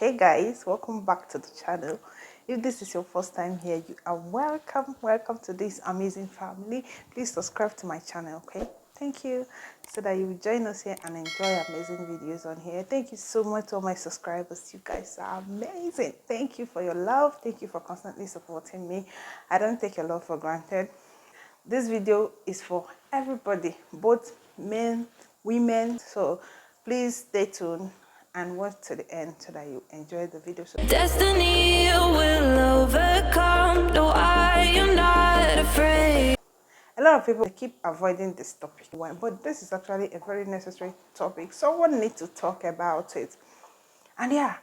Hey guys, welcome back to the channel. If this is your first time here, you are welcome to this amazing family. Please subscribe to my channel, okay? Thank you, so that you will join us here and enjoy amazing videos on here. Thank you so much to all my subscribers. You guys are amazing. Thank you for your love. Thank you for constantly supporting me. I don't take your love for granted. This video is for everybody, both men, women, so please stay tuned and watch to the end so that you enjoy the video. So Destiny will overcome. No, I am not afraid. a lot of people keep avoiding this topic, but this is actually a very necessary topic. Someone needs to talk about it. And yeah,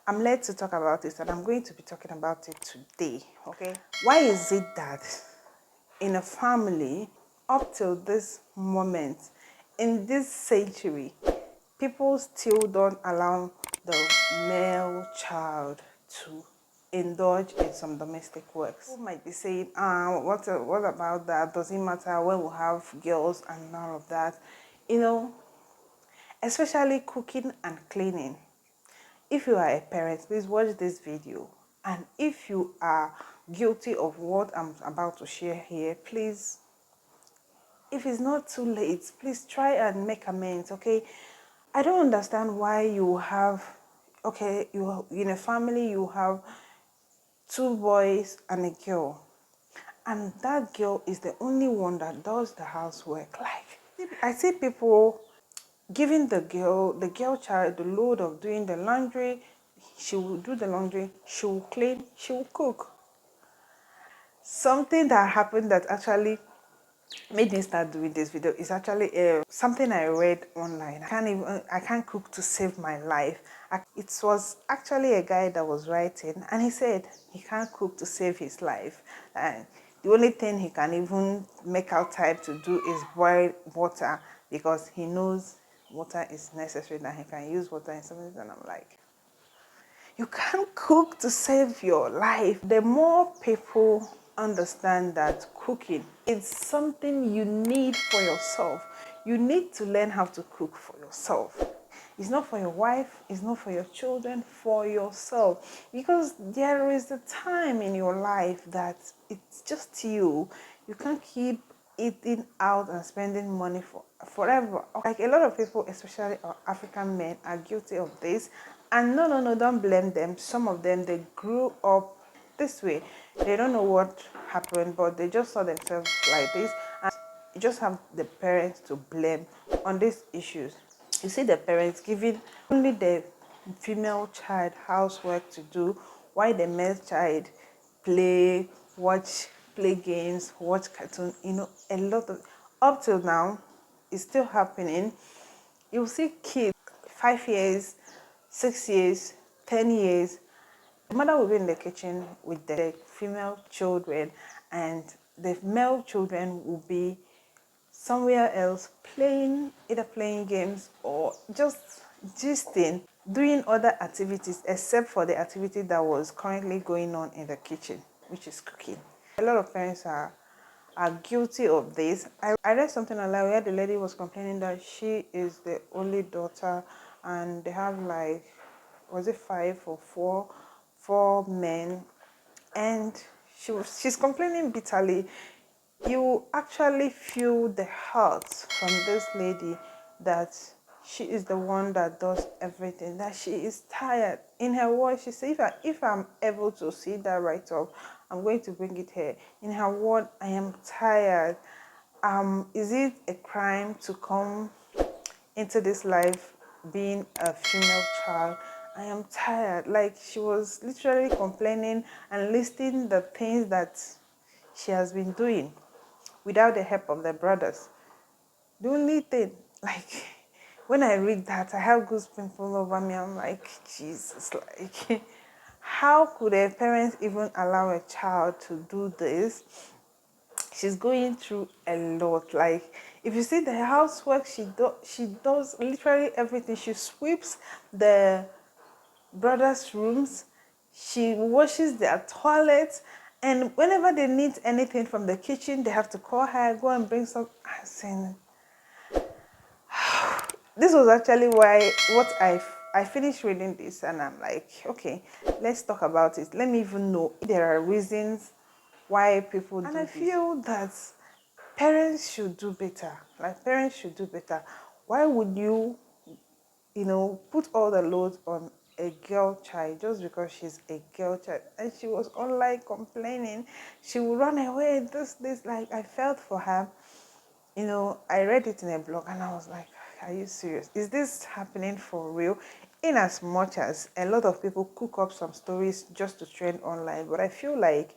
I'm led to talk about it, and I'm going to be talking about it today. Okay, why is it that in a family up till this moment, in this century, people still don't allow the male child to indulge in some domestic works? People might be saying, what about that? Does it matter when we have girls and all of that? You know, especially cooking and cleaning. If you are a parent, please watch this video. And if you are guilty of what I'm about to share here, please, if it's not too late, please try and make amends, okay? I don't understand why you have, okay, you in a family, you have two boys and a girl. And that girl is the only one that does the housework. Like, I see people giving the girl child the load of doing the laundry. She will do the laundry, she will clean, she will cook. Something that happened that actually made me start doing this video is actually something I read online. I can't cook to save my life. It was actually a guy that was writing, and he said he can't cook to save his life, and the only thing he can even make out time to do is boil water, because he knows water is necessary, that he can use water in something. And I'm like, you can't cook to save your life. The more people understand that cooking is something you need for yourself, you need to learn how to cook for yourself. It's not for your wife, it's not for your children, for yourself. Because there is a time in your life that it's just you. You can't keep eating out and spending money forever. Like, a lot of people, especially our African men, are guilty of this. And no, don't blame them. Some of them, they grew up this way. They don't know what happened, but they just saw themselves like this. And you just have the parents to blame on these issues. You see the parents giving only the female child housework to do, while the male child play games, watch cartoon. You know, a lot of, up till now, it's still happening. You'll see kids 5 years, 6 years, 10 years. The mother will be in the kitchen with the female children, and the male children will be somewhere else either playing games or just gisting, doing other activities except for the activity that was currently going on in the kitchen, which is cooking. A lot of parents are guilty of this. I read something online where the lady was complaining that she is the only daughter, and they have, like, was it 5 or 4 men, and she's complaining bitterly. You actually feel the hurt from this lady, that she is the one that does everything, that she is tired. In her words, she said, if I'm able to see that write-up, I'm going to bring it here. In her word, I am tired. Is it a crime to come into this life being a female child? I am tired. Like, she was literally complaining and listing the things that she has been doing without the help of the brothers. The only thing, like, when I read that, I have goosebumps all over me. I'm like, Jesus, like, how could a parent even allow a child to do this? She's going through a lot. Like, if you see the housework, she does literally everything. She sweeps the brothers' rooms, she washes their toilets, and whenever they need anything from the kitchen, they have to call her, go and bring some. I'm saying, this was actually what I I finished reading this and I'm like, okay, let's talk about it. Let me even know if there are reasons why people do this. And I feel that parents should do better. Like, parents should do better. Why would you, put all the load on a girl child just because she's a girl child? And she was online complaining. She would run away, this. Like, I felt for her. I read it in a blog and I was like, are you serious? Is this happening for real? In as much as a lot of people cook up some stories just to trend online, but I feel like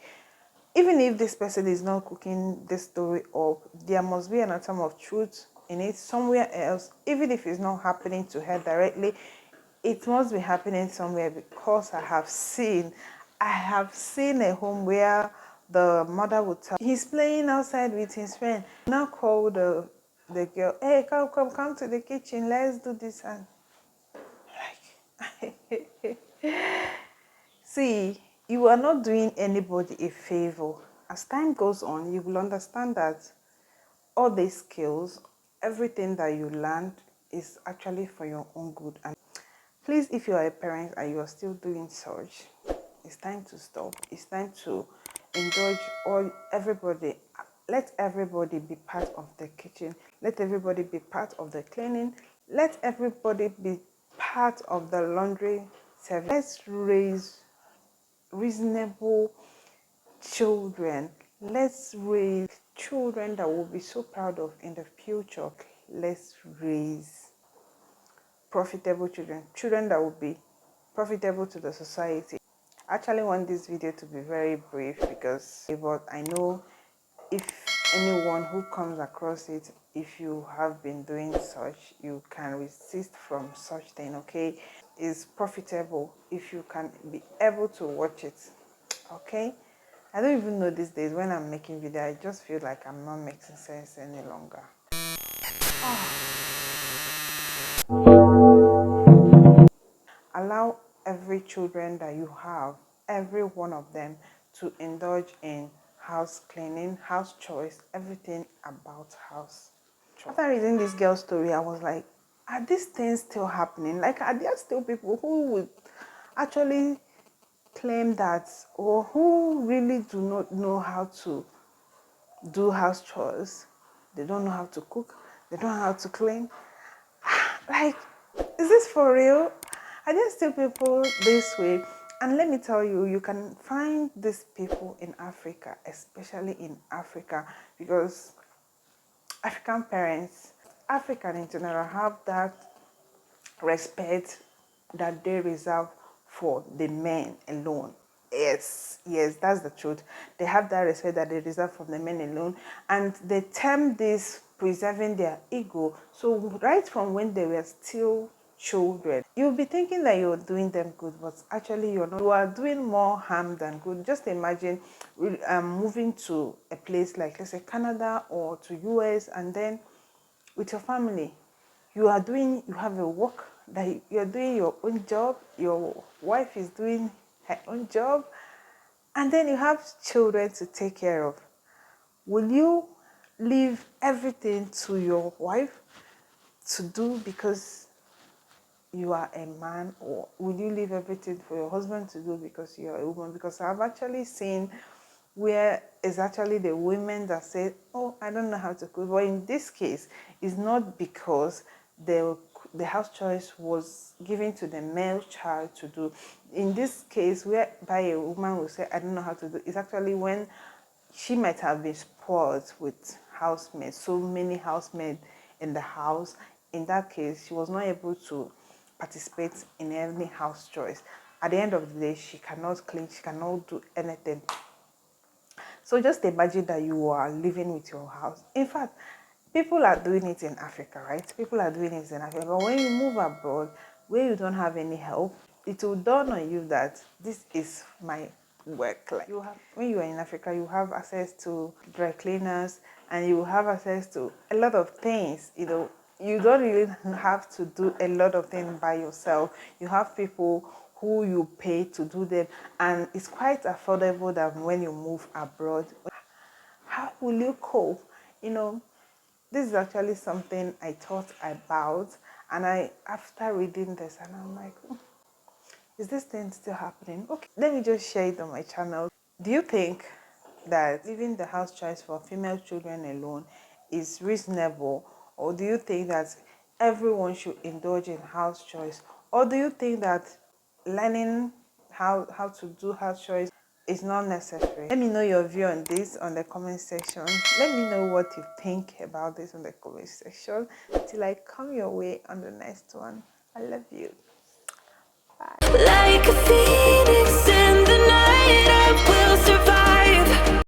even if this person is not cooking this story up, there must be an atom of truth in it somewhere else. Even if it's not happening to her directly, it must be happening somewhere, because I have seen a home where the mother would tell, he's playing outside with his friend. Now call the girl, hey, come to the kitchen, let's do this. And like, see, you are not doing anybody a favor. As time goes on, you will understand that all these skills, everything that you learned, is actually for your own good. And please, if you are a parent and you are still doing such, it's time to stop. It's time to indulge everybody. Let everybody be part of the kitchen. Let everybody be part of the cleaning. Let everybody be part of the laundry service. Let's raise reasonable children. Let's raise children that we'll be so proud of in the future. Let's raise profitable children that will be profitable to the society. I actually want this video to be very brief, because but I know if anyone who comes across it, if you have been doing such, you can resist from such thing. Okay, is profitable if you can be able to watch it. Okay, I don't even know these days when I'm making video, I just feel like I'm not making sense any longer. Allow every children that you have, every one of them, to indulge in house cleaning, house chores, everything about house chores. After reading this girl's story, I was like, are these things still happening? Like, are there still people who would actually claim that, or who really do not know how to do house chores? They don't know how to cook, they don't know how to clean. Like, is this for real? Are there still people this way? And let me tell you, you can find these people in Africa, especially in Africa, because African parents, African in general, have that respect that they reserve for the men alone. Yes, that's the truth. They have that respect that they reserve from the men alone, and they term this preserving their ego. So right from when they were still children, you'll be thinking that you're doing them good, but actually you're not. You are doing more harm than good. Just imagine moving to a place like, let's say, Canada or to US, and then with your family, you have a work, that you're doing your own job, your wife is doing her own job, and then you have children to take care of. Will you leave everything to your wife to do because you are a man, or will you leave everything for your husband to do because you are a woman? Because I've actually seen where it's actually the women that say, oh, I don't know how to cook. But in this case, it's not because the house choice was given to the male child to do. In this case, whereby a woman will say, I don't know how to do, it's actually when she might have been spoiled with housemaids, so many housemaids in the house. In that case, she was not able to participate in any house choice. At the end of the day, she cannot clean, she cannot do anything. So just imagine that you are living with your house. In fact, people are doing it in Africa, right? People are doing it in Africa. But when you move abroad, where you don't have any help, it will dawn on you that this is my work. Like, when you are in Africa, you have access to dry cleaners, and you have access to a lot of things. You don't really have to do a lot of things by yourself. You have people who you pay to do them, and it's quite affordable than when you move abroad. How will you cope? This is actually something I thought about, And I, after reading this, and I'm like, is this thing still happening? Okay, let me just share it on my channel. Do you think that leaving the house choice for female children alone is reasonable, or do you think that everyone should indulge in house choice, or do you think that learning how to do house choice is not necessary? Let me know your view on this on the comment section. Let me know what you think about this on the comment section. Till I come your way on the next one. I love you. Like a phoenix